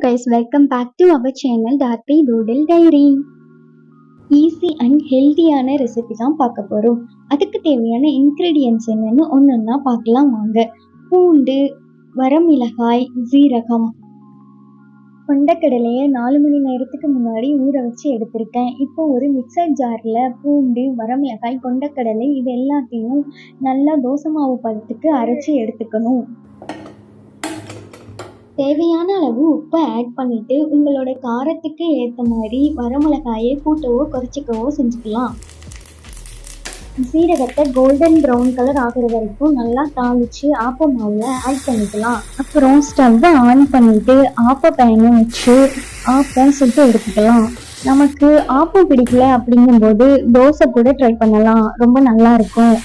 guys, welcome back to our channel Darby Doodle Diary. Easy and ஹெல்த்தியான recipe தான் பார்க்க போகிறோம். அதுக்கு தேவையான இன்க்ரீடியன்ட்ஸ் என்னென்னு ஒன்றா பார்க்கலாம் வாங்க. பூண்டு, வரமிளகாய், ஜீரகம், கொண்டக்கடலையை 4 மணி நேரத்துக்கு முன்னாடி ஊற வச்சு எடுத்திருக்கேன். இப்போ ஒரு மிக்சர் ஜாரில் பூண்டு, வரமிளகாய், கொண்டக்கடலை இது எல்லாத்தையும் நல்லா தோசை மாவு பதத்துக்கு அரைச்சி எடுத்துக்கணும். தேவையான அளவு உப்பை ஆட் பண்ணிவிட்டு உங்களோட காரத்துக்கு ஏற்ற மாதிரி வரமிளகாயை கூட்டவோ குறைச்சிக்கவோ செஞ்சுக்கலாம். சீரகத்தை கோல்டன் ப்ரௌன் கலர் ஆகிற வரைக்கும் நல்லா தாளித்து ஆப்ப மாவில் ஆட் பண்ணிக்கலாம். அப்புறம் ஸ்டவ்வை ஆன் பண்ணிவிட்டு ஆப்ப பேனை வச்சு ஆப்பை சுட்டு எடுத்துக்கலாம். நமக்கு ஆப்பம் பிடிக்கல அப்படிங்கும்போது தோசை கூட ட்ரை பண்ணலாம், ரொம்ப நல்லா இருக்கும்.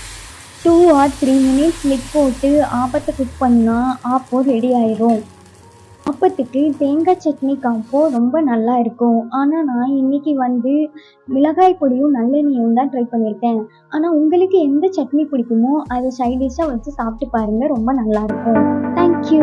2 or 3 minutes லிட் போட்டு ஆப்பத்தை குக் பண்ணால் ஆப்பம் ரெடி ஆயிரும். ஆப்பத்துக்கு தேங்காய் சட்னி காம்போ ரொம்ப நல்லா இருக்கும். ஆனால் நான் இன்னைக்கு மிளகாய் பொடியும் நல்லெண்ணெயும் தான் ட்ரை பண்ணியிருக்கேன். ஆனால் உங்களுக்கு எந்த சட்னி பிடிக்குமோ அதை சைட் டிஷ்ஷாக வச்சு சாப்பிட்டு பாருங்கள், ரொம்ப நல்லாயிருக்கும். தேங்க்யூ.